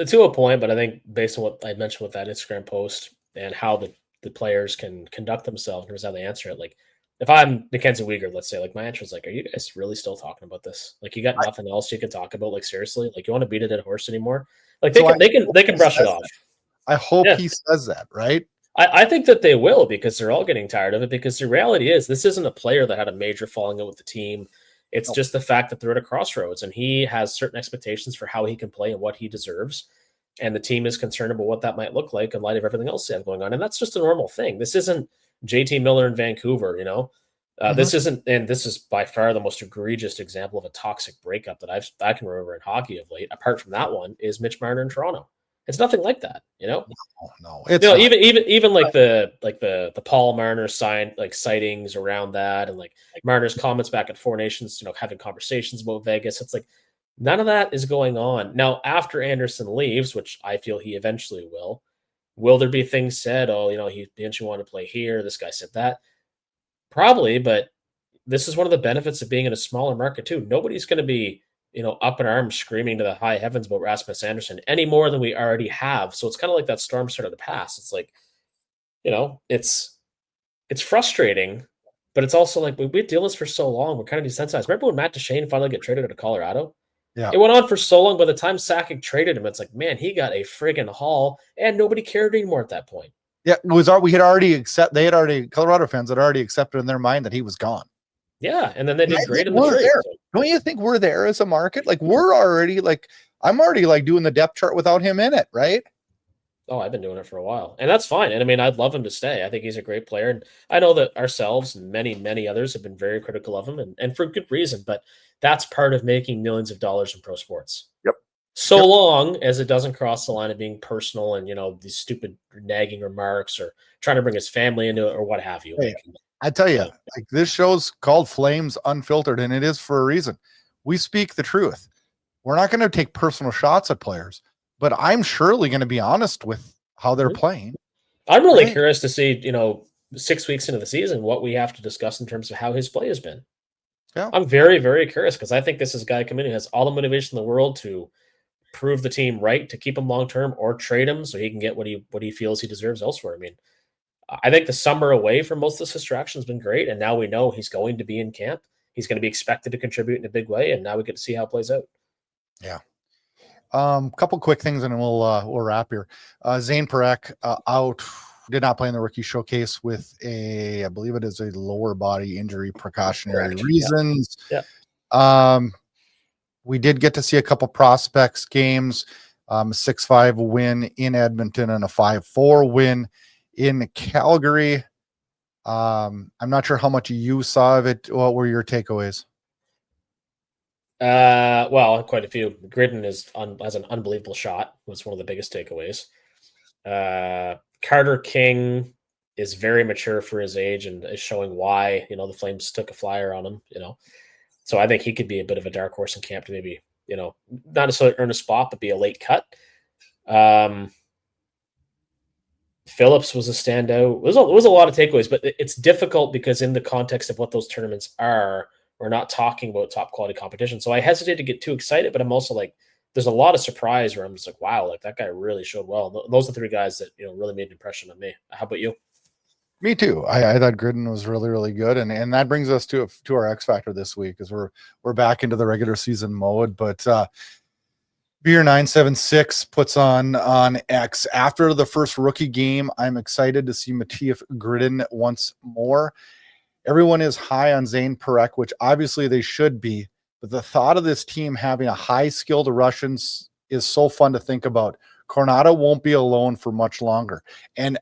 S2: To a point, but I think based on what I mentioned with that Instagram post and how the players can conduct themselves in terms of how they answer it, like if I'm Mackenzie Weegar, let's say, like my answer is like, are you guys really still talking about this? Like you got nothing else you can talk about? Like seriously, like you want to beat a dead horse anymore? Like
S1: So I
S2: they can brush it off.
S1: I hope
S2: Yeah.
S1: he says that, right?
S2: I think that they will because they're all getting tired of it. Because the reality is, this isn't a player that had a major falling out with the team. It's
S1: No.
S2: just the fact that they're at a crossroads and he has certain expectations for how he can play and what he deserves. And the team is concerned about what that might look like in light of everything else they have going on. And that's just a normal thing. This isn't JT Miller in Vancouver, you know? This isn't, and this is by far the most egregious example of a toxic breakup that I can remember in hockey of late. Apart from that one, is Mitch Marner in Toronto. It's nothing like that, you know.
S1: No,
S2: you know, even like the Paul Marner sightings around that, and like Marner's comments back at Four Nations, you know, having conversations about Vegas. It's like none of that is going on now. After Anderson leaves, which I feel he eventually will there be things said? Oh, you know, he eventually wanted to play here. This guy said that. Probably, but this is one of the benefits of being in a smaller market too. Nobody's going to be, you know, up in arms screaming to the high heavens about Rasmus Anderson any more than we already have. So it's kind of like that storm started to pass. It's like, you know, it's frustrating, but it's also like we've been dealing this for so long. We're kind of desensitized. Remember when Matt Duchene finally got traded to Colorado?
S1: Yeah.
S2: It went on for so long. By the time Sakic traded him, it's like, man, he got a friggin' haul, and nobody cared anymore at that point.
S1: Yeah, Colorado fans had already accepted in their mind that he was gone.
S2: Yeah, and then they did great in the trade.
S1: So. Don't you think we're there as a market? Like we're already like I'm already like doing the depth chart without him in it, right?
S2: Oh, I've been doing it for a while, and that's fine. And I mean, I'd love him to stay. I think he's a great player, and I know that ourselves and many others have been very critical of him, and for good reason. But that's part of making millions of dollars in pro sports.
S1: Yep.
S2: So long as it doesn't cross the line of being personal and, you know, these stupid nagging remarks or trying to bring his family into it or what have you.
S1: Hey,
S2: like,
S1: I tell you, like this show's called Flames Unfiltered, and it is for a reason. We speak the truth. We're not going to take personal shots at players, but I'm surely going to be honest with how they're playing.
S2: I'm really curious to see, you know, 6 weeks into the season, what we have to discuss in terms of how his play has been.
S1: Yeah.
S2: I'm very, very curious because I think this is a guy coming in who has all the motivation in the world to prove the team right, to keep him long term or trade him so he can get what he feels he deserves elsewhere. I mean, I think the summer away from most of this distraction has been great, and now we know he's going to be in camp. He's going to be expected to contribute in a big way, and now we get to see how it plays out.
S1: Yeah. Couple quick things, and we'll wrap here. Zane Parekh out, did not play in the rookie showcase with I believe it is a lower body injury, precautionary reasons.
S2: Yeah.
S1: We did get to see a couple prospects games, 6-5 win in Edmonton and a 5-4 win in Calgary. I'm not sure how much you saw of it. What were your takeaways?
S2: Well, quite a few. Gridden has an unbelievable shot. Was one of the biggest takeaways. Carter King is very mature for his age and is showing why, you know, the Flames took a flyer on him, you know. So I think he could be a bit of a dark horse in camp to maybe, you know, not necessarily earn a spot, but be a late cut. Phillips was a standout. It was a lot of takeaways, but it's difficult because in the context of what those tournaments are, we're not talking about top quality competition. So I hesitate to get too excited, but I'm also like, there's a lot of surprise where I'm just like, wow, like that guy really showed well. And those are the three guys that, you know, really made an impression on me. How about you?
S1: Me too. I thought Gridden was really, really good, and that brings us to our X factor this week, as we're back into the regular season mode. But Veer 976 puts on X after the first rookie game. I'm excited to see Mattias Gridden once more. Everyone is high on Zane Parekh, which obviously they should be. But the thought of this team having a high-skilled Russians is so fun to think about. Coronado won't be alone for much longer, and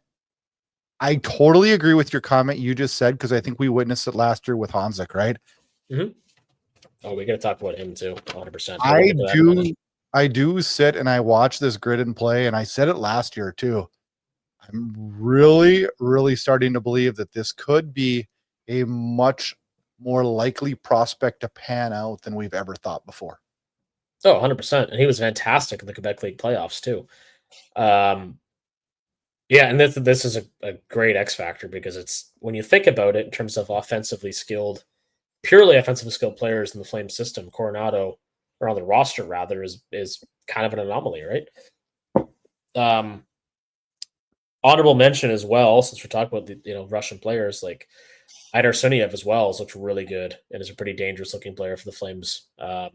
S1: I totally agree with your comment you just said, because I think we witnessed it last year with Hanzik, right?
S2: Mm-hmm. Oh, we got to talk about him too, 100%.
S1: I do sit and I watch this Gridden play, and I said it last year too. I'm really, really starting to believe that this could be a much more likely prospect to pan out than we've ever thought before.
S2: Oh, 100%. And he was fantastic in the Quebec League playoffs too. Yeah, and this is a great X factor because it's when you think about it in terms of purely offensively skilled players in the Flame system, Coronado or on the roster rather is kind of an anomaly, right? Honorable mention as well, since we're talking about the Russian players, like Idar Suniev as well has looked really good and is a pretty dangerous looking player for the Flames. But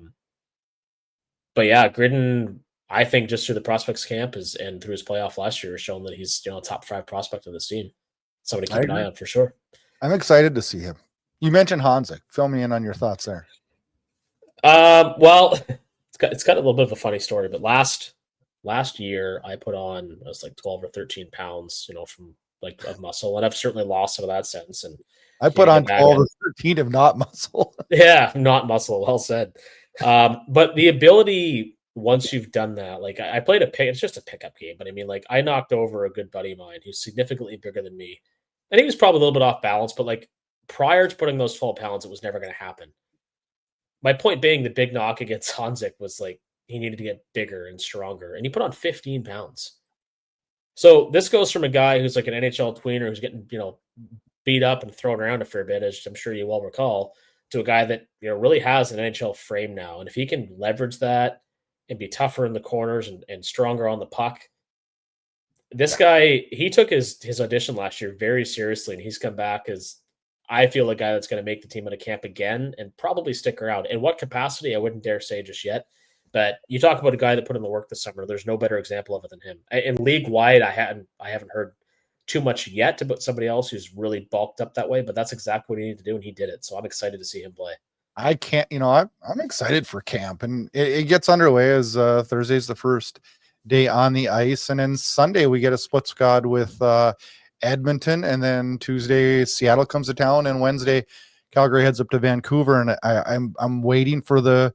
S2: yeah, Gridden, I think just through the prospects camp and through his playoff last year has shown that he's a top 5 prospect on this team. Somebody to
S1: I
S2: keep an
S1: agree.
S2: eye on for sure.
S1: I'm excited to see him. You mentioned Hanzik. Fill me in on your thoughts there.
S2: Well, it's got a little bit of a funny story, but last year I put on I was like 12 or 13 pounds, from like of muscle, and I've certainly lost some of that since. And
S1: I put on
S2: get back
S1: 12
S2: in.
S1: or 13 of not muscle.
S2: Yeah, not muscle. Well said. But the ability once you've done that, like I played it's just a pickup game, but I mean, like I knocked over a good buddy of mine who's significantly bigger than me. I think he was probably a little bit off balance, but like prior to putting those 12 pounds, it was never going to happen. My point being, the big knock against Hanzik was like he needed to get bigger and stronger, and he put on 15 pounds. So this goes from a guy who's like an NHL tweener who's getting beat up and thrown around a fair bit, as I'm sure you well recall, to a guy that really has an NHL frame now. And if he can leverage that and be tougher in the corners and stronger on the puck, this guy, he took his audition last year very seriously, and he's come back as I feel a guy that's going to make the team at a camp again and probably stick around. In what capacity, I wouldn't dare say just yet. But you talk about a guy that put in the work this summer. There's no better example of it than him. In league wide, I haven't heard too much yet about somebody else who's really bulked up that way, but that's exactly what he needed to do, and he did it. So I'm excited to see him play.
S1: I can't, I'm excited for camp, and it gets underway as Thursday's the first day on the ice, and then Sunday we get a split squad with Edmonton, and then Tuesday Seattle comes to town, and Wednesday Calgary heads up to Vancouver, and I'm waiting for the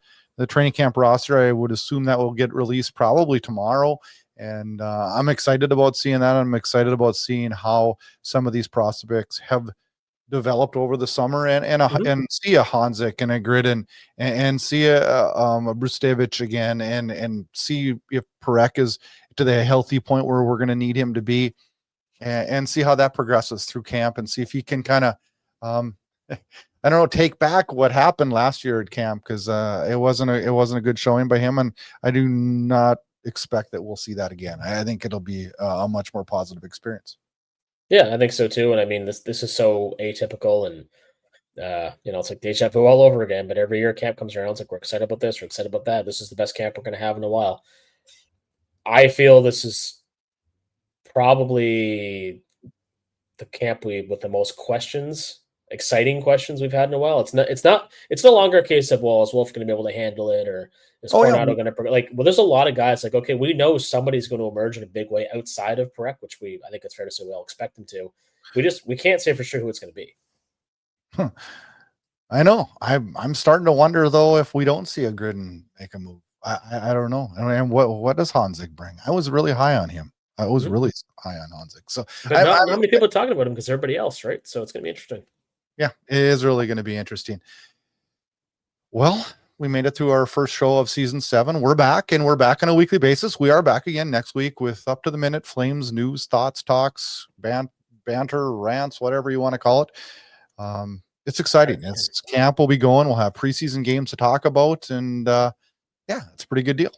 S1: training camp roster. I would assume that will get released probably tomorrow. And I'm excited about seeing that. I'm excited about seeing how some of these prospects have developed over the summer, and see a Hanzik and a Gridden and see a Brustevich again, and see if Parekh is to the healthy point where we're going to need him to be, and see how that progresses through camp, and see if he can kind of I don't know, take back what happened last year at camp, because it wasn't a good showing by him, and I do not expect that we'll see that again. I think it'll be a much more positive experience.
S2: Yeah, I think so too. And I mean, this is so atypical, and it's like deja vu all over again. But every year camp comes around, it's like we're excited about this, we're excited about that. This is the best camp we're going to have in a while. I feel this is probably the camp with the most exciting questions we've had in a while. It's no longer a case of, well, is Wolf going to be able to handle it, or is Coronado going to there's a lot of guys like, okay, we know somebody's going to emerge in a big way outside of Parekh, which I think it's fair to say we all expect them to. We can't say for sure who it's going to be.
S1: I know. I'm starting to wonder though if we don't see a Gridden make a move. I don't know. And what does Hanzik bring? I was really high on him. I was really high on Hanzik. So
S2: but not many people are talking about him because everybody else, right? So it's going to be interesting.
S1: Yeah, it is really going to be interesting. Well, we made it through our first show of season 7. We're back, and we're back on a weekly basis. We are back again next week with up to the minute Flames news, thoughts, talks, banter, rants, whatever you want to call it. It's exciting. Camp will be going. We'll have preseason games to talk about, and it's a pretty good deal.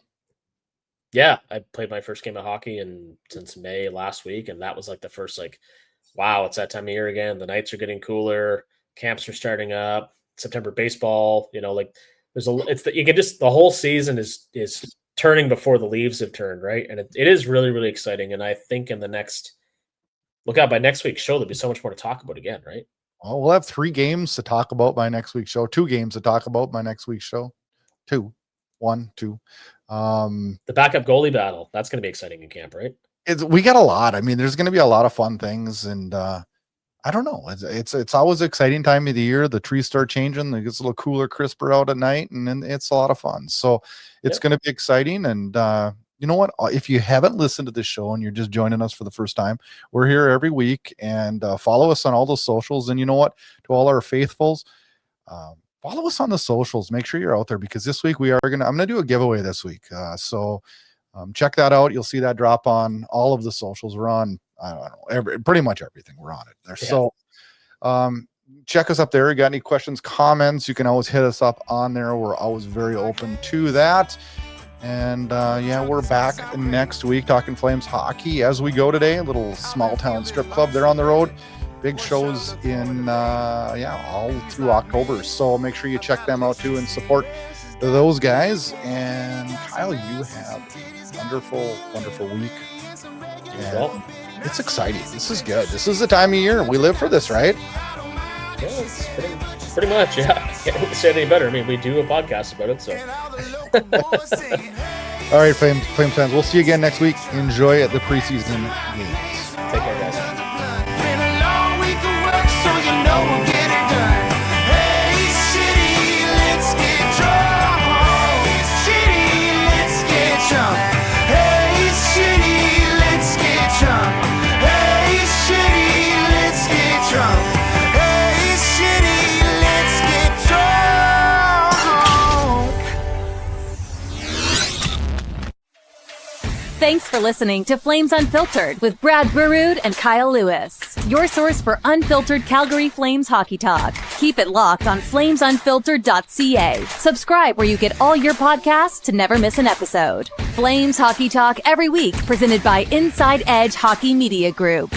S2: Yeah, I played my first game of hockey since May last week, and that was like the first wow, it's that time of year again. The nights are getting cooler. Camps are starting up. September baseball, the whole season is turning before the leaves have turned, right? And it is really, really exciting. And I think by next week's show, there'll be so much more to talk about again, right?
S1: Oh, we'll have 3 games to talk about by next week's show. 2 games to talk about by next week's show. 2. 1, 2.
S2: The backup goalie battle. That's going to be exciting in camp, right?
S1: We got a lot. I mean, there's going to be a lot of fun things, and I don't know. It's always an exciting time of the year. The trees start changing. It gets a little cooler, crisper out at night, and then it's a lot of fun. So it's going to be exciting. And you know what? If you haven't listened to this show and you're just joining us for the first time, we're here every week, and follow us on all the socials. And you know what? To all our faithfuls, follow us on the socials. Make sure you're out there, because this week I'm going to do a giveaway this week. So check that out. You'll see that drop on all of the socials. We're on, I don't know, pretty much everything. We're on it there.
S2: Yeah.
S1: So check us up there. You got any questions, comments, you can always hit us up on there. We're always very open to that. And we're back next week talking Flames hockey as we go today. A little small town strip club there on the road. Big shows in all through October. So make sure you check them out too and support those guys. And Kyle, you have a wonderful, wonderful week. And it's exciting. This is good. This is the time of year we live for this, right?
S2: Yeah, it's pretty much. Yeah, can't really say any better. I mean, we do a podcast about it, so.
S1: All right, Flames fans. We'll see you again next week. Enjoy the preseason games.
S2: Take care, guys.
S3: Thanks for listening to Flames Unfiltered with Brad Burud and Kyle Lewis, your source for unfiltered Calgary Flames hockey talk. Keep it locked on flamesunfiltered.ca. Subscribe where you get all your podcasts to never miss an episode. Flames hockey talk every week, presented by Inside Edge Hockey Media Group.